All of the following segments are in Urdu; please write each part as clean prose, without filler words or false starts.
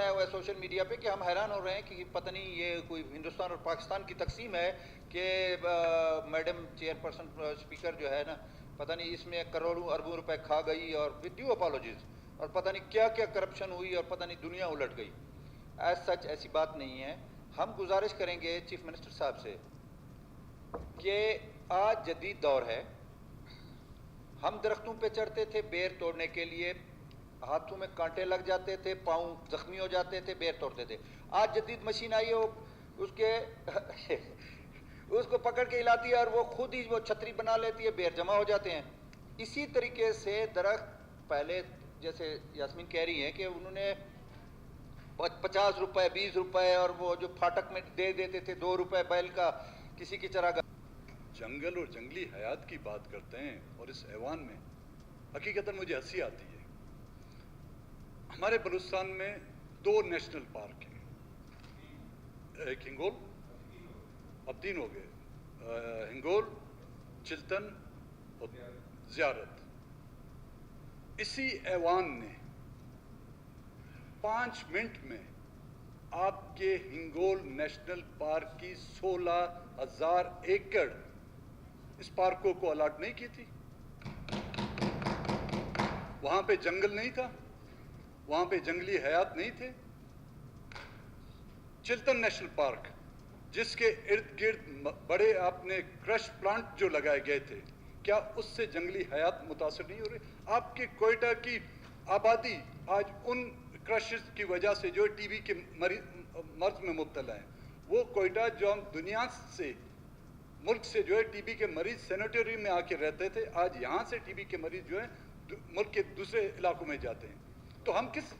بنایا ہوا ہے سوشل میڈیا پہ کہ ہم حیران ہو رہے ہیں کہ پتہ نہیں یہ کوئی ہندوستان اور پاکستان کی تقسیم ہے کہ میڈم چیئر پرسن اسپیکر جو ہے نا پتہ نہیں اس میں کروڑوں اربوں روپے کھا گئی اور ود ڈیو اپالوجیز اور پتہ نہیں کیا کیا کرپشن ہوئی اور پتہ نہیں دنیا الٹ گئی. ایز سچ ایسی بات نہیں ہے. ہم گزارش کریں گے چیف منسٹر صاحب سے کہ آج جدید دور ہے. ہم درختوں پہ چڑھتے تھے بیر توڑنے کے لیے, ہاتھوں میں کانٹے لگ جاتے تھے, پاؤں زخمی ہو جاتے تھے, بیر توڑتے تھے. آج جدید مشین آئی ہے, اس کو پکڑ کے ہلاتی ہے اور وہ خود ہی وہ چھتری بنا لیتی ہے, بیر جمع ہو جاتے ہیں. اسی طریقے سے درخت پہلے جیسے یاسمین کہہ رہی ہیں کہ انہوں نے 50 روپے 20 روپے اور وہ جو پھاٹک میں دے دیتے تھے 2 روپے بیل کا کسی کی چراگاہ. جنگل اور جنگلی حیات کی بات کرتے ہیں اور اس ایوان میں حقیقتاً مجھے ہنسی آتی ہے. ہمارے بلوچستان میں 2 نیشنل پارک ہیں, ایک ہنگول, اب 3 ہو گئے, ہنگول, چلتن اور زیارت. اسی ایوان نے 5 منٹ میں آپ کے ہنگول نیشنل پارک کی 16,000 ایکڑ اس پارکوں کو الاٹ نہیں کی تھی. وہاں پہ جنگل نہیں تھا, وہاں پہ جنگلی حیات نہیں تھے. چلتن نیشنل پارک جس کے ارد گرد بڑے آپ نے کرش پلانٹ جو لگائے گئے تھے, کیا اس سے جنگلی حیات متاثر نہیں ہو رہے؟ آپ کے کوئٹہ کی آبادی آج ان کرشز کی وجہ سے جو ٹی بی کے مرض میں مبتلا ہیں. وہ کوئٹہ جو ہم دنیا سے ملک سے جو ہے ٹی بی کے مریض سینیٹوری میں آ کے رہتے تھے, آج یہاں سے ٹی بی کے مریض جو ہیں ملک کے دوسرے علاقوں میں جاتے ہیں. تو ہم کس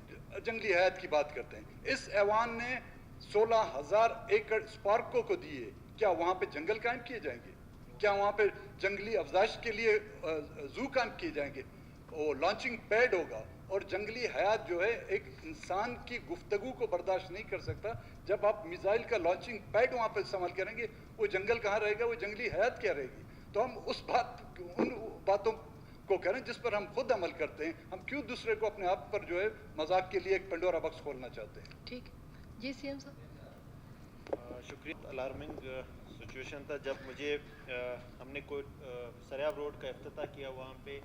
جنگلی حیات کی بات کرتے ہیں؟ اس ایوان نے 16,000 ایکڑ پارکوں کو دیے. کیا وہاں پہ جنگل قائم کیے جائیں گے؟ کیا وہاں پہ جنگلی افزائش کے لیے زو قائم کیے جائیں گے؟ وہ لانچنگ پیڈ ہوگا. اور جنگلی حیات جو ہے ایک انسان کی گفتگو کو برداشت نہیں کر سکتا. جب آپ میزائل کا لانچنگ پیڈ وہاں پہ استعمال کریں گے, وہ جنگل کہاں رہے گا, وہ جنگلی حیات کیا رہے گی؟ تو ہم ان باتوں کو کریں جس پر ہم خود عمل کرتے ہیں. ہم کیوں دوسرے کو اپنے آپ پر جو ہے مذاق کے لیے ایک پنڈورا باکس کھولنا چاہتے ہیں؟ ٹھیک. جی سی ایم صاحب. شکریہ. الارمنگ سچویشن تھا جب مجھے ہم نے کوئی سریاب روڈ کا افتتاح کیا, وہاں پہ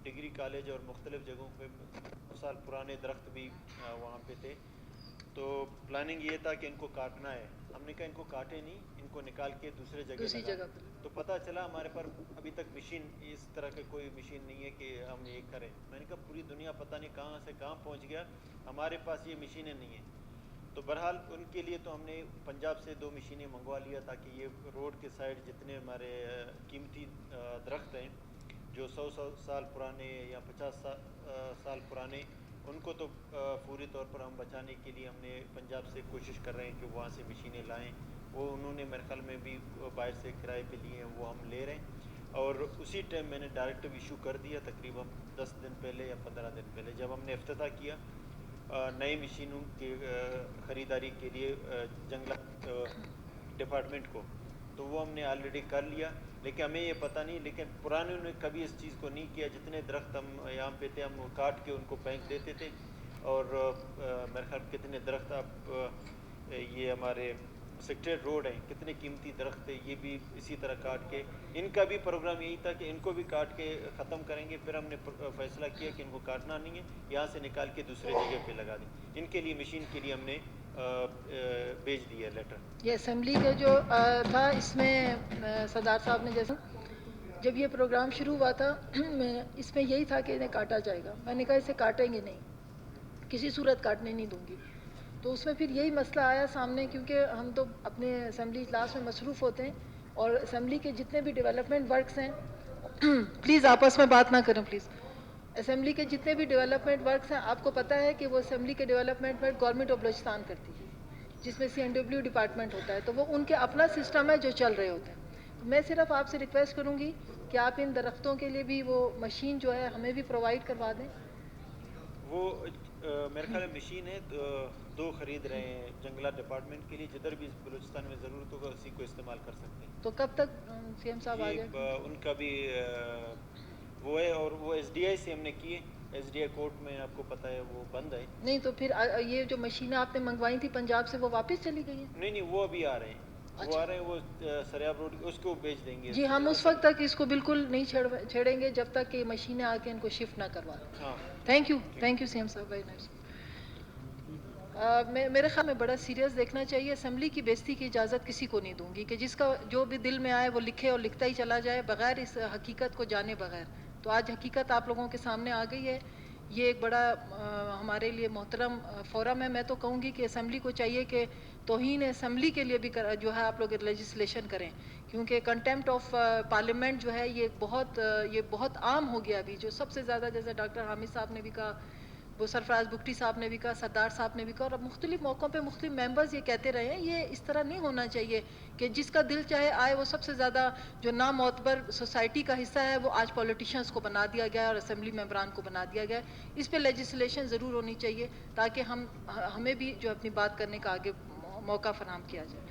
ڈگری کالج اور مختلف جگہوں پہ 100 سال پرانے درخت بھی وہاں پہ تھے. تو پلاننگ یہ تھا کہ ان کو کاٹنا ہے. ہم نے کہا ان کو کاٹے نہیں, ان کو نکال کے دوسری جگہ لگا. تو پتہ چلا ہمارے پر ابھی تک مشین اس طرح کی کوئی مشین نہیں ہے کہ ہم یہ کریں. میں نے کہا پوری دنیا پتہ نہیں کہاں سے کہاں پہنچ گیا, ہمارے پاس یہ مشینیں نہیں ہیں. تو بہرحال ان کے لیے تو ہم نے پنجاب سے 2 مشینیں منگوا لیا تاکہ یہ روڈ کے سائڈ جتنے ہمارے قیمتی درخت ہیں جو 100 سال پرانے یا 50 سال پرانے, ان کو تو فوری طور پر ہم بچانے کے لیے ہم نے پنجاب سے کوشش کر رہے ہیں کہ وہاں سے مشینیں لائیں. وہ انہوں نے میرے خیال میں بھی باہر سے کرائے پہ لیے ہیں, وہ ہم لے رہے ہیں. اور اسی ٹائم میں نے ڈائریکٹو ایشو کر دیا تقریباً 10 دن پہلے یا 15 دن پہلے, جب ہم نے افتتاح کیا نئی مشینوں کی خریداری کے لیے جنگلات ڈپارٹمنٹ کو, تو وہ ہم نے آلریڈی کر لیا. لیکن ہمیں یہ پتہ نہیں, لیکن پرانے نے کبھی اس چیز کو نہیں کیا. جتنے درخت ہم یہاں پہ تھے ہم کاٹ کے ان کو پھینک دیتے تھے. اور میرے خیال کتنے درخت اب یہ ہمارے سیکٹریٹ روڈ ہیں, کتنے قیمتی درخت تھے, یہ بھی اسی طرح کاٹ کے, ان کا بھی پروگرام یہی تھا کہ ان کو بھی کاٹ کے ختم کریں گے. پھر ہم نے فیصلہ کیا کہ ان کو کاٹنا نہیں ہے, یہاں سے نکال کے دوسرے جگہ پہ لگا دیں. ان کے لیے مشین کے لیے ہم نے بھیج دیا لیٹر. یہ اسمبلی کا جو تھا, اس میں سردار صاحب نے جیسا جب یہ پروگرام شروع ہوا تھا اس میں یہی تھا کہ انہیں کاٹا جائے گا. میں نے کہا اسے کاٹیں گے نہیں, کسی صورت کاٹنے نہیں دوں گی. تو اس میں پھر یہی مسئلہ آیا سامنے, کیونکہ ہم تو اپنے اسمبلی اجلاس میں مصروف ہوتے ہیں اور اسمبلی کے جتنے بھی ڈیولپمنٹ ورکس ہیں پلیز آپس میں بات نہ کریں پلیز. اسمبلی کے جتنے بھی ڈیولپمنٹ ورکس ہیں, آپ کو پتہ ہے کہ وہ اسمبلی کے development work government of Balochistan کرتی ہے, جس میں CNW ڈپارٹمنٹ ہوتا ہے. تو وہ ان کے اپنا سسٹم ہے جو چل رہے ہوتے ہیں. تو میں صرف آپ سے ریکویسٹ کروں گی کہ آپ ان درختوں کے لیے بھی وہ مشین جو ہے ہمیں بھی پرووائڈ کروا دیں. وہ میرے خیال میں مشین ہے 2 خرید رہے ہیں جنگلات ڈپارٹمنٹ کے لیے. جدھر بھی بلوچستان میں ضرورت ہوگا اسی کو استعمال کر سکتے ہیں. تو کب تک CM صاحب آ جائیں؟ یہ ان کا بھی وہ ہے, اور وہ SDI سے ہم نے کیے. ایس ڈی اے کورٹ میں آپ کو پتہ ہے وہ بند ہے. نہیں تو پھر یہ جو مشینیں آپ نے منگوائی تھی پنجاب سے وہ واپس چلی گئی ہیں؟ نہیں وہ ابھی آ رہے ہیں. وہ آ رہے ہیں, وہ سریاب روڈ اس کو بھیج دیں گے. جی ہم اس وقت تک اس کو بالکل نہیں چھیڑیں گے جب تک کہ مشینیں آ کے ان کو شفٹ نہ کروا دیں. ہاں تھینک یو سی ایم صاحب, ویری نائس. میرے خیال میں بڑا سیریس دیکھنا چاہیے. اسمبلی کی بےزتی کی اجازت کسی کو نہیں دوں گی کہ جس کا جو بھی دل میں آئے وہ لکھے اور لکھتا ہی چلا جائے بغیر اس حقیقت کو جانے بغیر. تو آج حقیقت آپ لوگوں کے سامنے آ گئی ہے. یہ ایک بڑا ہمارے لیے محترم فورم ہے. میں تو کہوں گی کہ اسمبلی کو چاہیے کہ توہین اسمبلی کے لیے بھی جو ہے آپ لوگ لیجسلیشن کریں, کیونکہ کنٹیمپٹ آف پارلیمنٹ جو ہے یہ بہت عام ہو گیا ابھی. جو سب سے زیادہ جیسے ڈاکٹر حامد صاحب نے بھی کہا, وہ سرفراز بگٹی صاحب نے بھی کہا, سردار صاحب نے بھی کہا, اور اب مختلف موقعوں پہ مختلف ممبرز یہ کہتے رہے ہیں. یہ اس طرح نہیں ہونا چاہیے کہ جس کا دل چاہے آئے. وہ سب سے زیادہ جو نامعتبر سوسائٹی کا حصہ ہے وہ آج پولیٹیشنز کو بنا دیا گیا ہے اور اسمبلی ممبران کو بنا دیا گیا ہے. اس پہ لیجسلیشن ضرور ہونی چاہیے تاکہ ہمیں بھی جو اپنی بات کرنے کا آگے موقع فراہم کیا جائے.